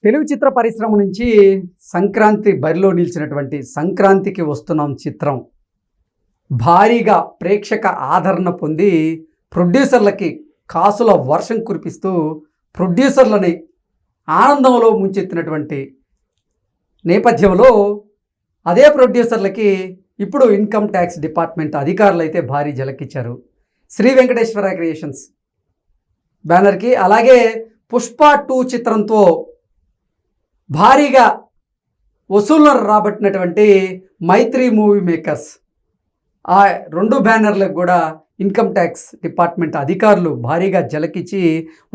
తెలుగు చిత్ర పరిశ్రమ నుంచి సంక్రాంతి బరిలో నిలిచినటువంటి సంక్రాంతికి వస్తున్నాం చిత్రం భారీగా ప్రేక్షక ఆదరణ పొంది ప్రొడ్యూసర్లకి కాసుల వర్షం కురిపిస్తూ ప్రొడ్యూసర్లని ఆనందంలో ముంచెత్తినటువంటి నేపథ్యంలో అదే ప్రొడ్యూసర్లకి ఇప్పుడు ఇన్కమ్ ట్యాక్స్ డిపార్ట్మెంట్ అధికారులు అయితే భారీ జలకిచ్చారు. శ్రీ వెంకటేశ్వర క్రియేషన్స్ బ్యానర్కి అలాగే పుష్ప 2 చిత్రంతో భారీగా వసూళ్లను రాబట్టినటువంటి మైత్రి మూవీ మేకర్స్ ఆ 2 బ్యానర్లకు కూడా ఇన్కమ్ ట్యాక్స్ డిపార్ట్మెంట్ అధికారులు భారీగా జలకిచ్చి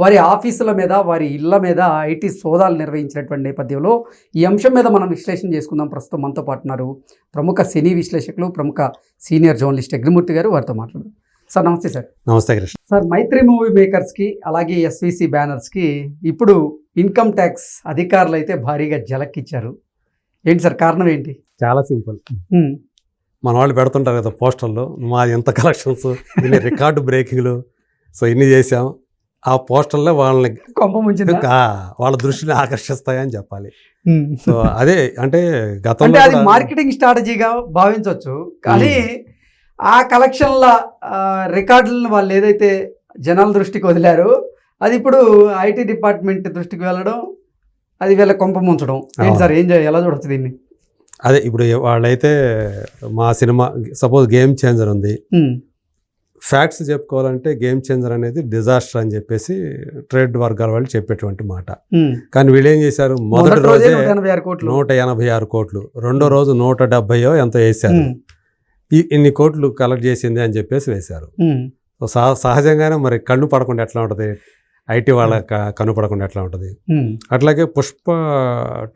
వారి ఆఫీసుల మీద వారి ఇళ్ల మీద ఐటీ సోదాలు నిర్వహించినటువంటి నేపథ్యంలో ఈ అంశం మీద మనం విశ్లేషణ చేసుకుందాం. ప్రస్తుతం మనతో పాటు ఉన్నారు ప్రముఖ సినీ విశ్లేషకులు, ప్రముఖ సీనియర్ జర్నలిస్ట్ అగ్నిమూర్తి గారు. వారితో మాట్లాడు. సార్ నమస్తే. సార్ నమస్తే కృష్ణ. సార్, మైత్రి మూవీ మేకర్స్కి అలాగే ఎస్విసి బ్యానర్స్కి ఇప్పుడు ఇన్కమ్ ట్యాక్స్ అధికారులు అయితే భారీగా జలకిచ్చారు. ఏంటి సార్ కారణం ఏంటి? చాలా సింపుల్. మన వాళ్ళు పెడుతుంటారు కదా పోస్టర్లు, మాది ఎంత కలెక్షన్స్, ఇన్ని రికార్డు బ్రేకింగ్లు, సో ఇన్ని చేసాం. ఆ పోస్టర్లో వాళ్ళని వాళ్ళ దృష్టిని ఆకర్షిస్తాయని చెప్పాలి. సో అదే అంటే గతంలో అది మార్కెటింగ్ స్ట్రాటజీగా భావించవచ్చు. కానీ ఆ కలెక్షన్ల రికార్డులను వాళ్ళు ఏదైతే జనాల దృష్టికి వదిలారో అది ఇప్పుడు ఐటీ డిపార్ట్మెంట్ దృష్టికి వెళ్ళడం, అది వీళ్ళ కొంప ముంచడం. ఏంటి సార్, ఎలా చూడవచ్చు దీన్ని? అదే ఇప్పుడు వాళ్ళైతే మా సినిమా సపోజ్ గేమ్ చేంజర్ ఉంది, ఫ్యాక్ట్స్ చెప్పుకోవాలంటే గేమ్ చేంజర్ అనేది డిజాస్టర్ అని చెప్పేసి ట్రేడ్ వర్గాల వాళ్ళు చెప్పేటువంటి మాట. కానీ వీళ్ళు ఏం చేశారు, మొదటి రోజే 186 కోట్లు, రెండో రోజు 170 ఎంతో వేశారు. ఇన్ని కోట్లు కలెక్ట్ చేసింది అని చెప్పేసి వేశారు. సహజంగానే మరి కన్ను పడకుండా ఎట్లా ఉంటుంది, ఐటీ వాళ్ళ కన్ను పడకుండా ఎట్లా ఉంటుంది. అట్లాగే పుష్ప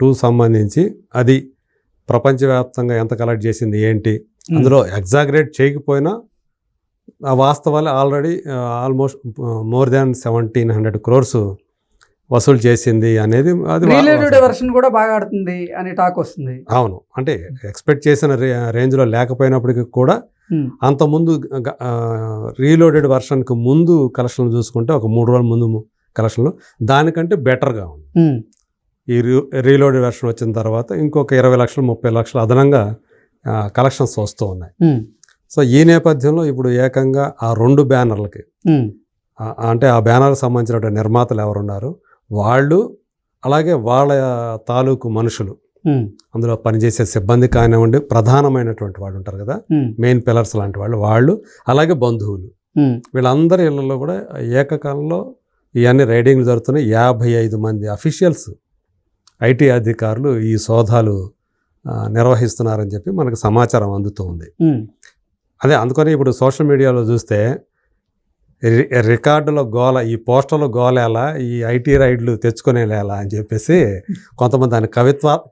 2 సంబంధించి అది ప్రపంచవ్యాప్తంగా ఎంత కలెక్ట్ చేసింది ఏంటి, అందులో ఎగ్జాగరేట్ చేయకపోయినా ఆ వాస్తవాలు already almost more than 1700 crores వసూలు చేసింది అనేది అది వర్షన్ కూడా బాగా ఆడుతుంది అని టాక్ వస్తుంది. అవును, అంటే ఎక్స్పెక్ట్ చేసిన రేంజ్లో లేకపోయినప్పటికీ కూడా అంతకుముందు రీలోడెడ్ వర్షన్కి ముందు కలెక్షన్లు చూసుకుంటే ఒక 3 రోజుల ముందు కలెక్షన్లు దానికంటే బెటర్గా ఉంది. ఈ రీలోడెడ్ వెర్షన్ వచ్చిన తర్వాత ఇంకొక 20 లక్షలు 30 లక్షలు అదనంగా కలెక్షన్స్ వస్తూ ఉన్నాయి. సో ఈ నేపథ్యంలో ఇప్పుడు ఏకంగా ఆ 2 బ్యానర్లకి అంటే ఆ బ్యానర్కి సంబంధించిన నిర్మాతలు ఎవరున్నారు వాళ్ళు, అలాగే వాళ్ళ తాలూకు మనుషులు, అందులో పనిచేసే సిబ్బంది కానివ్వండి, ప్రధానమైనటువంటి వాళ్ళు ఉంటారు కదా, మెయిన్ పిల్లర్స్ లాంటి వాళ్ళు, అలాగే బంధువులు, వీళ్ళందరి ఇళ్లలో కూడా ఏకకాలంలో ఇవన్నీ రైడింగ్లు జరుగుతున్నాయి. 55 మంది అఫీషియల్స్, ఐటీ అధికారులు ఈ సోదాలు నిర్వహిస్తున్నారని చెప్పి మనకు సమాచారం అందుతూ ఉంది. అదే అందుకని ఇప్పుడు సోషల్ మీడియాలో చూస్తే రికార్డుల గోల, ఈ పోస్టర్ల గోలేలా, ఈ ఐటీ రైడ్లు తెచ్చుకునేలా అని చెప్పేసి కొంతమంది దాన్ని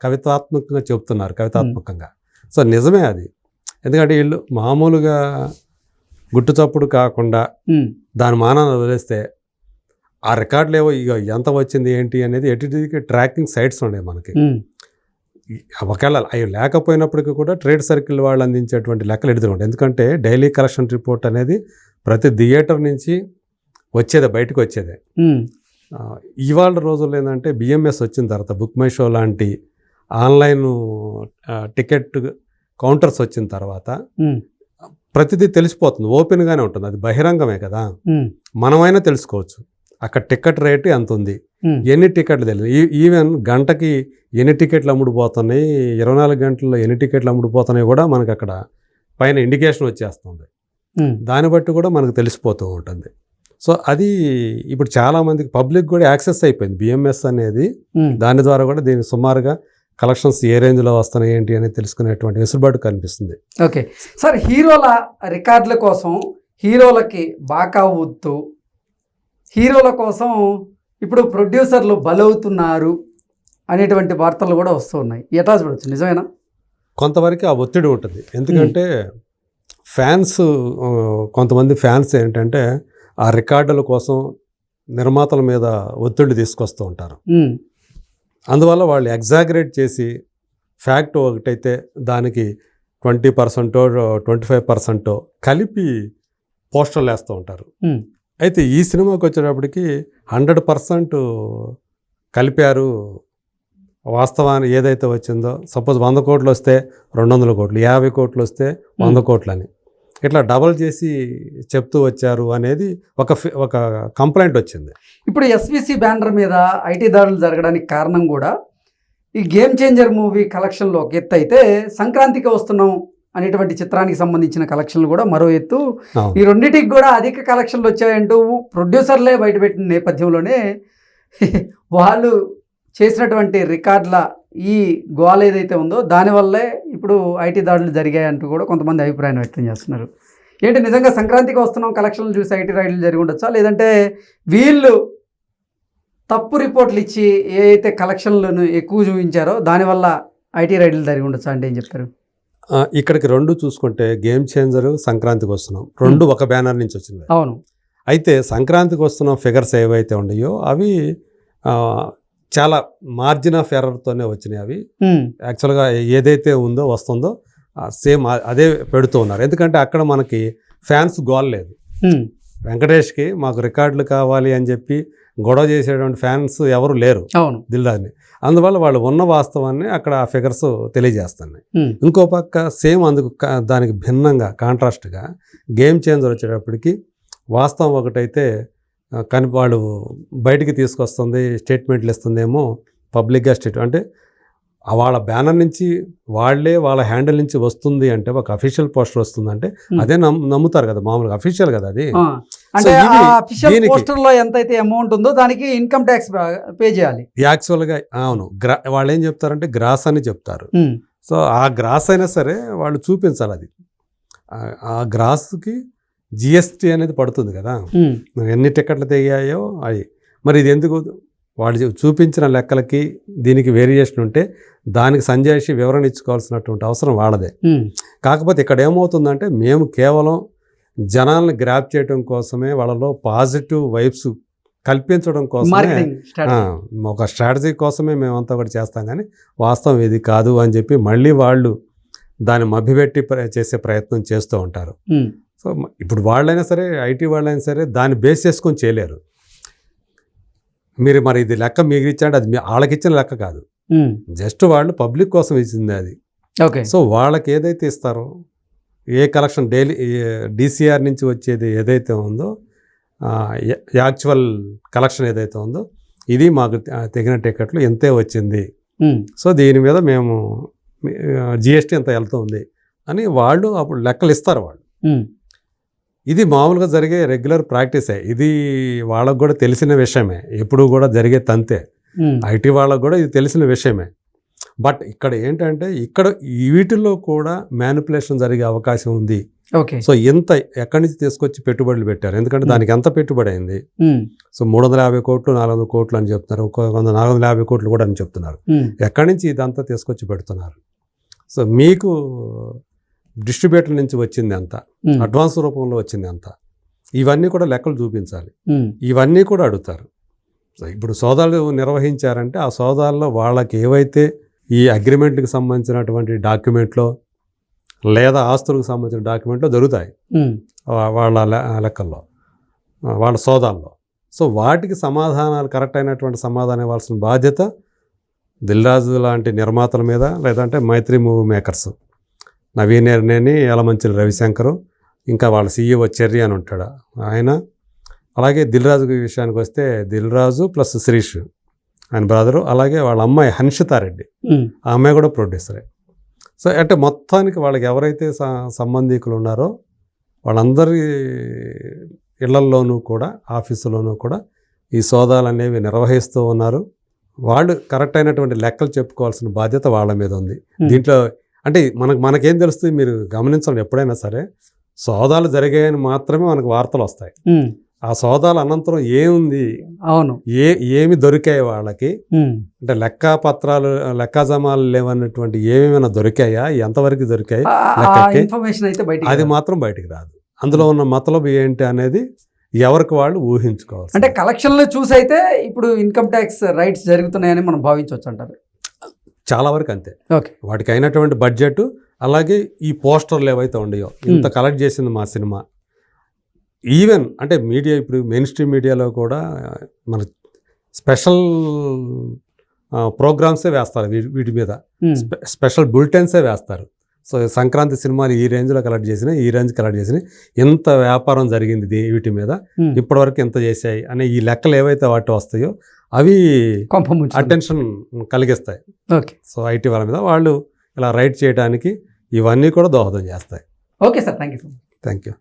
కవితాత్మకంగా చెప్తున్నారు, కవితాత్మకంగా. సో నిజమే అది. ఎందుకంటే వీళ్ళు మామూలుగా గుట్టు చప్పుడు కాకుండా దాని మానాన్ని వదిలేస్తే ఆ రికార్డులు ఏవో ఇక ఎంత వచ్చింది ఏంటి అనేది ఎటుకి ట్రాకింగ్ సైట్స్ ఉన్నాయి మనకి. ఒకవేళ అవి లేకపోయినప్పటికీ కూడా ట్రేడ్ సర్కిల్ వాళ్ళు అందించేటువంటి లెక్కలు ఎదుగుతుంటాయి. ఎందుకంటే డైలీ కలెక్షన్ రిపోర్ట్ అనేది ప్రతి థియేటర్ నుంచి వచ్చేదే, బయటకు వచ్చేదే. ఇవాళ రోజుల్లో ఏంటంటే బిఎంఎస్ వచ్చిన తర్వాత, బుక్ మై షో లాంటి ఆన్లైన్ టికెట్ కౌంటర్స్ వచ్చిన తర్వాత ప్రతిదీ తెలిసిపోతుంది, ఓపెన్గానే ఉంటుంది, అది బహిరంగమే కదా, మనమైనా తెలుసుకోవచ్చు అక్కడ టికెట్ రేటు ఎంత ఉంది, ఎన్ని టికెట్లు తెలియదు. ఈవెన్ గంటకి ఎన్ని టికెట్లు అమ్ముడుపోతున్నాయి, 24 గంటల్లో ఎన్ని టికెట్లు అమ్ముడుపోతున్నాయి కూడా మనకు అక్కడ పైన ఇండికేషన్ వచ్చేస్తుంది. దాన్ని బట్టి కూడా మనకు తెలిసిపోతూ ఉంటుంది. సో అది ఇప్పుడు చాలామందికి పబ్లిక్ కూడా యాక్సెస్ అయిపోయింది బిఎంఎస్ అనేది. దాని ద్వారా కూడా దీనికి సుమారుగా కలెక్షన్స్ ఏ రేంజ్లో వస్తున్నాయి ఏంటి అనేది తెలుసుకునేటువంటి వెసులుబాటు కనిపిస్తుంది. ఓకే సార్, హీరోల రికార్డుల కోసం హీరోలకి బాకా ఊత్తూ హీరోల కోసం ఇప్పుడు ప్రొడ్యూసర్లు బలవుతున్నారు అనేటువంటి వార్తలు కూడా వస్తూ ఉన్నాయి. ఎట్లా చూడవచ్చు, నిజమేనా? కొంతవరకు ఆ ఒత్తిడి ఉంటుంది. ఎందుకంటే కొంతమంది ఫ్యాన్స్ ఏంటంటే ఆ రికార్డుల కోసం నిర్మాతల మీద ఒత్తిడి తీసుకొస్తూ ఉంటారు. అందువల్ల వాళ్ళు ఎగ్జాగరేట్ చేసి ఫ్యాక్ట్ ఒకటైతే దానికి 20% 25% కలిపి పోస్టర్లు వేస్తూ ఉంటారు. అయితే ఈ సినిమాకి వచ్చేటప్పటికి 100% కలిపారు వాస్తవాన్ని ఏదైతే వచ్చిందో, సపోజ్ 100 కోట్లు వస్తే 200 కోట్లు, 50 కోట్లు వస్తే 100 కోట్లు అని ఇట్లా డబల్ చేసి చెప్తూ వచ్చారు అనేది ఒక కంప్లైంట్ వచ్చింది. ఇప్పుడు ఎస్విసి బ్యానర్ మీద ఐటీ దాడులు జరగడానికి కారణం కూడా ఈ గేమ్ చేంజర్ మూవీ కలెక్షన్లో ఒక ఎత్తు అయితే, సంక్రాంతికి వస్తున్నాం అనేటువంటి చిత్రానికి సంబంధించిన కలెక్షన్లు కూడా మరో ఎత్తు. ఈ రెండింటికి కూడా అధిక కలెక్షన్లు వచ్చాయంటూ ప్రొడ్యూసర్లే బయటపెట్టిన నేపథ్యంలోనే వాళ్ళు చేసినటువంటి రికార్డుల ఈ గోల్ ఏదైతే ఉందో దానివల్లే ఇప్పుడు ఐటీ దాడులు జరిగాయంటూ కూడా కొంతమంది అభిప్రాయం వ్యక్తం చేస్తున్నారు. ఏంటి నిజంగా సంక్రాంతికి వస్తున్నాం కలెక్షన్లు చూసి ఐటీ రైడ్లు జరిగి ఉండొచ్చా, లేదంటే వీళ్ళు తప్పు రిపోర్ట్లు ఇచ్చి ఏ అయితే కలెక్షన్లను ఎక్కువ చూపించారో దానివల్ల ఐటీ రైడ్లు జరిగి ఉండొచ్చా అంటే ఏం చెప్తారు? ఇక్కడికి రెండు చూసుకుంటే గేమ్ చేంజర్, సంక్రాంతికి వస్తున్నాం రెండు ఒక బ్యానర్ నుంచి వచ్చింది. అవును. అయితే సంక్రాంతికి వస్తున్నాం ఫిగర్స్ ఏవైతే ఉన్నాయో అవి చాలా మార్జిన్ ఆఫ్ ఎర్రర్తోనే వచ్చినాయి. అవి యాక్చువల్గా ఏదైతే ఉందో వస్తుందో సేమ్ అదే పెడుతూ ఉన్నారు. ఎందుకంటే అక్కడ మనకి ఫ్యాన్స్ గోల్ లేదు. వెంకటేష్కి మాకు రికార్డులు కావాలి అని చెప్పి గొడవ చేసేటువంటి ఫ్యాన్స్ ఎవరు లేరు దిల్ రాజుని. అందువల్ల వాళ్ళు ఉన్న వాస్తవాన్ని అక్కడ ఆ ఫిగర్స్ తెలియజేస్తున్నాయి. ఇంకో పక్క సేమ్ అందుకు దానికి భిన్నంగా కాంట్రాస్ట్గా గేమ్ చేంజర్ వచ్చేటప్పటికి వాస్తవం ఒకటైతే కానీ వాళ్ళు బయటికి తీసుకొస్తుంది, స్టేట్మెంట్లు ఇస్తుందేమో పబ్లిక్గా అంటే వాళ్ళ బ్యానర్ నుంచి వాళ్ళ హ్యాండిల్ నుంచి వస్తుంది అంటే ఒక అఫీషియల్ పోస్టర్ వస్తుందంటే అదే నమ్ముతారు కదా, మామూలుగా అఫీషియల్ కదా అది. అంటే పోస్టర్లో ఎంతైతే అమౌంట్ ఉందో దానికి ఇన్కమ్ ట్యాక్స్ పే చేయాలి యాక్చువల్గా. అవును, వాళ్ళు ఏం చెప్తారంటే గ్రాస్ అని చెప్తారు. సో ఆ గ్రాస్ అయినా సరే వాళ్ళు చూపించాలి. అది ఆ గ్రాస్కి జిఎస్టీ అనేది పడుతుంది కదా, ఎన్ని టికెట్లు తెగాయో అవి. మరి ఇది ఎందుకు వాళ్ళు చూపించిన లెక్కలకి దీనికి వేరియేషన్ ఉంటే దానికి సంజాయిషి వివరణ ఇచ్చుకోవాల్సినటువంటి అవసరం వాళ్ళదే. కాకపోతే ఇక్కడ ఏమవుతుందంటే మేము కేవలం జనాల్ని గ్రాప్ చేయడం కోసమే, వాళ్ళలో పాజిటివ్ వైబ్స్ కల్పించడం కోసమే, ఒక స్ట్రాటజీ కోసమే మేమంతా కూడా చేస్తాం. కానీ వాస్తవం ఇది కాదు అని చెప్పి మళ్ళీ వాళ్ళు దాన్ని మభ్యపెట్టి చేసే ప్రయత్నం చేస్తూ ఉంటారు. సో ఇప్పుడు వాళ్ళైనా సరే, ఐటీ వాళ్ళైనా సరే దాన్ని బేస్ చేసుకొని చేయలేరు. మీరు మరి ఇది లెక్క మీకు ఇచ్చారంటే అది వాళ్ళకి ఇచ్చిన లెక్క కాదు, జస్ట్ వాళ్ళు పబ్లిక్ కోసం ఇచ్చింది అది. సో వాళ్ళకి ఏదైతే ఇస్తారో, ఏ కలెక్షన్ డైలీ డిసిఆర్ నుంచి వచ్చేది ఏదైతే ఉందో, యాక్చువల్ కలెక్షన్ ఏదైతే ఉందో, ఇది మాకు తగిన టికెట్లు ఎంతే వచ్చింది, సో దీని మీద మేము జిఎస్టీ ఎంత వెళ్తుంది అని వాళ్ళు అప్పుడు లెక్కలు ఇస్తారు వాళ్ళు. ఇది మామూలుగా జరిగే రెగ్యులర్ ప్రాక్టీసే. ఇది వాళ్ళకు కూడా తెలిసిన విషయమే, ఎప్పుడు కూడా జరిగే తంతే. ఐటీ వాళ్ళకు కూడా ఇది తెలిసిన విషయమే. బట్ ఇక్కడ ఏంటంటే ఇక్కడ వీటిల్లో కూడా మ్యానిపులేషన్ జరిగే అవకాశం ఉంది. సో ఎంత ఎక్కడి నుంచి తీసుకొచ్చి పెట్టుబడులు పెట్టారు, ఎందుకంటే దానికి ఎంత పెట్టుబడి అయింది. సో 350 కోట్లు 400 కోట్లు అని చెప్తున్నారు, 450 కోట్లు కూడా అని చెప్తున్నారు. ఎక్కడి నుంచి ఇదంతా తీసుకొచ్చి పెడుతున్నారు. సో మీకు డిస్ట్రిబ్యూటర్ నుంచి వచ్చింది ఎంత, అడ్వాన్స్ రూపంలో వచ్చింది ఎంత, ఇవన్నీ కూడా లెక్కలు చూపించాలి. ఇవన్నీ కూడా అడుగుతారు. సో ఇప్పుడు సోదాలు నిర్వహించారంటే ఆ సోదాల్లో వాళ్ళకి ఏవైతే ఈ అగ్రిమెంట్కి సంబంధించినటువంటి డాక్యుమెంట్లో లేదా ఆస్తులకు సంబంధించిన డాక్యుమెంట్లో దొరుకుతాయి వాళ్ళ లెక్కల్లో, వాళ్ళ సోదాల్లో. సో వాటికి సమాధానాలు కరెక్ట్ అయినటువంటి సమాధానం ఇవ్వాల్సిన బాధ్యత దిల్ రాజు లాంటి నిర్మాతల మీద, లేదంటే మైత్రి మూవీ మేకర్స్, నవీన్ ఎర్నేని, యలమంచిలి రవిశంకరు, ఇంకా వాళ్ళ CEO చెర్రీ అని ఉంటాడు ఆయన. అలాగే దిల్ రాజు విషయానికి వస్తే దిల్ రాజు ప్లస్ శ్రీష్ ఆయన బ్రదరు, అలాగే వాళ్ళ అమ్మాయి హన్షితారెడ్డి, ఆ అమ్మాయి కూడా ప్రొడ్యూసరే. సో అంటే మొత్తానికి వాళ్ళకి ఎవరైతే సంబంధికులు ఉన్నారో వాళ్ళందరి ఇళ్లల్లోనూ కూడా, ఆఫీసులోనూ కూడా ఈ సోదాలు అనేవి నిర్వహిస్తూ ఉన్నారు. వాళ్ళు కరెక్ట్ అయినటువంటి లెక్కలు చెప్పుకోవాల్సిన బాధ్యత వాళ్ళ మీద ఉంది. దీంట్లో అంటే మనకేం తెలుస్తుంది, మీరు గమనించండి, ఎప్పుడైనా సరే సోదాలు జరిగాయని మాత్రమే మనకు వార్తలు వస్తాయి. ఆ సోదాల అనంతరం ఏముంది, అవును, ఏమి దొరికాయి వాళ్ళకి, అంటే లెక్కపత్రాలు లెక్కాజమాలు లేవన్నటువంటి ఏమేమైనా దొరికాయా, ఎంతవరకు దొరికాయి లెక్కకి, అది మాత్రం బయటికి రాదు. అందులో ఉన్న మతలబు ఏంటి అనేది ఎవరికి వాళ్ళు ఊహించుకోవాలి. అంటే కలెక్షన్లు చూసి అయితే ఇప్పుడు ఇన్కమ్ ట్యాక్స్ రైట్స్ జరుగుతున్నాయని మనం భావించవచ్చు అంటారు. చాలా వరకు అంతే. వాటికి అయినటువంటి బడ్జెట్, అలాగే ఈ పోస్టర్లు ఏవైతే ఉన్నాయో, ఇంత కలెక్ట్ చేసింది మా సినిమా. ఈవెన్ అంటే మీడియా, ఇప్పుడు మెయిన్ స్ట్రీమ్ మీడియాలో కూడా మన స్పెషల్ ప్రోగ్రామ్సే వేస్తారు వీటి మీద, ఉమ్, స్పెషల్ బులెటిన్సే వేస్తారు. సో సంక్రాంతి సినిమాలు ఈ రేంజ్లో కలెక్ట్ చేసినాయి, ఈ రేంజ్ కలెక్ట్ చేసినాయి, ఇంత వ్యాపారం జరిగింది వీటి మీద, ఉమ్. ఇప్పటివరకు ఎంత చేశాయి అనే ఈ లెక్కలు ఏవైతే వాటి వస్తాయో అవి కొంప ముంచుతుంది. అటెన్షన్ కలిగిస్తాయి. ఓకే. సో ఐటీ వాళ్ళ మీద వాళ్ళు ఇలా రైట్ చేయడానికి ఇవన్నీ కూడా దోహదం చేస్తాయి. Okay sir, thank you. Thank you.